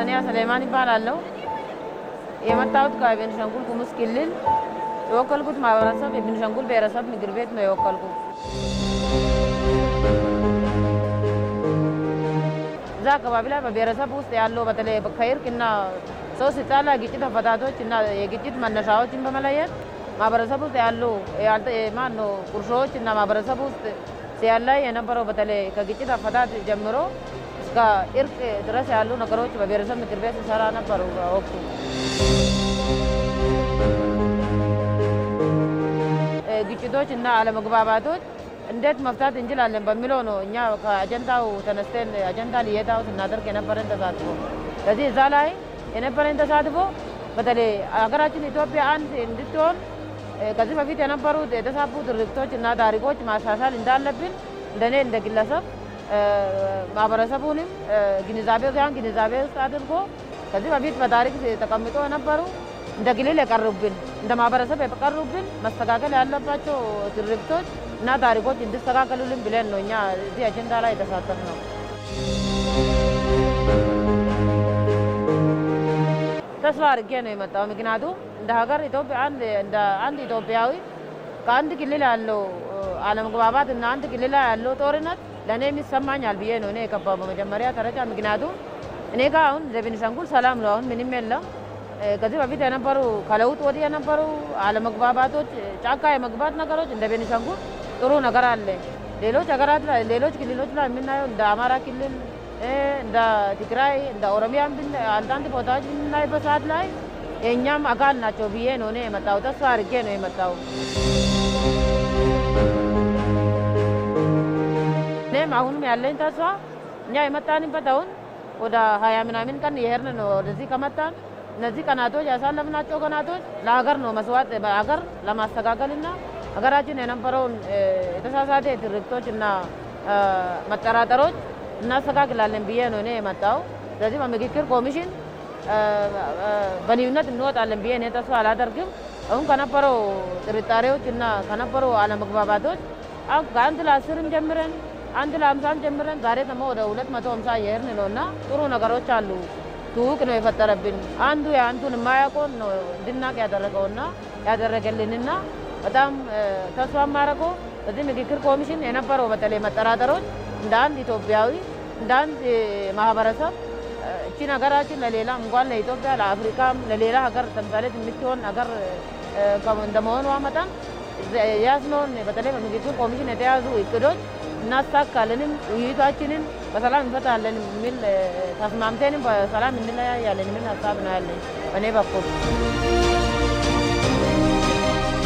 ሰኒያ ሰለማን ይባላልው የመጣሁት ከቤኒሻንጉል ጉሙዝ ክልል የወከልኩት ማህበረሰብ የቤኒሻንጉል ብሔረሰብ ምክር ቤት ነው የወከልኩት። እዛ አካባቢ ላይ በብሔረሰብ ውስጥ ያለው በተለይ ከእርቅና ሰው ሲጣላ ግጭት አፈታቶች እና የግጭት መነሻዎችን በመለየት ማህበረሰብ ውስጥ ያለው ማነው ቁርሾዎች እና ማህበረሰብ ውስጥ ሲያላይ የነበረው በተለይ ከግጭት አፈታት ጀምሮ እስከ እርቅ ድረስ ያሉ ነገሮች በብሔረሰብ ምክር ቤት ሲሰራ ነበሩ። ወቅቱ ግጭቶች እና አለመግባባቶች እንዴት መፍታት እንችላለን በሚለው ነው እኛ ከአጀንዳው ተነስተን አጀንዳ ልየታው ስናደርግ የነበረን ተሳትፎ። ስለዚህ እዛ ላይ የነበረን ተሳትፎ በተለይ ሀገራችን ኢትዮጵያ አንድ እንድትሆን ከዚህ በፊት የነበሩት የተሳቡ ድርጊቶች እና ታሪኮች ማሻሻል እንዳለብን እንደኔ እንደ ግለሰብ ማህበረሰቡንም ግንዛቤ ውስጥ አድርጎ ከዚህ በፊት በታሪክ ተቀምጦ የነበሩ እንደ ክልል የቀሩብን እንደ ማህበረሰብ የቀሩብን መስተካከል ያለባቸው ድርጊቶች እና ታሪኮች እንዲስተካከሉልን ብለን ነው እኛ እዚህ አጀንዳ ላይ የተሳተፍነው። ተስፋ አድርጌ ነው የመጣው። ምክንያቱም እንደ ሀገር ኢትዮጵያ እንደ አንድ ኢትዮጵያዊ ከአንድ ክልል ያለው አለመግባባት እና አንድ ክልል ላይ ያለው ጦርነት ለእኔም ይሰማኛል ብዬ ነው እኔ የገባው በመጀመሪያ ደረጃ። ምክንያቱም እኔ ጋር አሁን ቤኒሻንጉል ሰላም ነው፣ አሁን ምንም የለም። ከዚህ በፊት የነበሩ ከለውጥ ወዲህ የነበሩ አለመግባባቶች፣ ጫካ የመግባት ነገሮች እንደ ቤኒሻንጉል ጥሩ ነገር አለ። ሌሎች ሀገራት ላይ ሌሎች ክልሎች ላይ የምናየው እንደ አማራ ክልል እንደ ትግራይ እንደ ኦሮሚያ አንዳንድ ቦታዎች የምናይበት ሰዓት ላይ የእኛም አካል ናቸው ብዬ ነው እኔ የመጣው። ተስፋ አድርጌ ነው የመጣው። እኔም አሁንም ያለኝ ተስፋ እኛ የመጣንበት አሁን ወደ 20 ምናምን ቀን የሄድን ነው ወደዚህ ከመጣን። እነዚህ ቀናቶች ያሳለፍናቸው ቀናቶች ለሀገር ነው መስዋዕት በሀገር ለማስተካከልና ሀገራችን የነበረውን የተሳሳተ ትርክቶች እና መጠራጠሮች እናስተካክላለን ብዬ ነው እኔ የመጣው። ስለዚህ በምክክር ኮሚሽን በልዩነት እንወጣለን ብዬ እኔ ተስፋ አላደርግም። አሁን ከነበረው ጥርጣሬዎች እና ከነበረው አለመግባባቶች ከአንድ ለ10 ጀምረን አንድ ለ50 ጀምረን ዛሬ ደግሞ ወደ 250 እየሄድን ነው እና ጥሩ ነገሮች አሉ። ትውውቅ ነው የፈጠረብን። አንዱ የአንዱን የማያውቀውን ነው እንድናቅ ያደረገውና ያደረገልንና በጣም ተስፋ ማረገው በዚህ ምክክር ኮሚሽን የነበረው በተለይ መጠራጠሮች እንደ አንድ ኢትዮጵያዊ እንደ አንድ ማህበረሰብ እቺን ሀገራችን ለሌላ እንኳን ለኢትዮጵያ ለአፍሪካም ለሌላ ሀገር ተምሳሌት የምትሆን ሀገር እንደመሆኗ መጠን ያዝነውን በተለይ በምክክር ኮሚሽን የተያዙ እቅዶች እናሳካለንም ውይይታችንን በሰላም እንፈታለን የሚል ተስማምተንም በሰላም እንለያያለን የሚል ሀሳብ ነው ያለኝ በእኔ በኩል።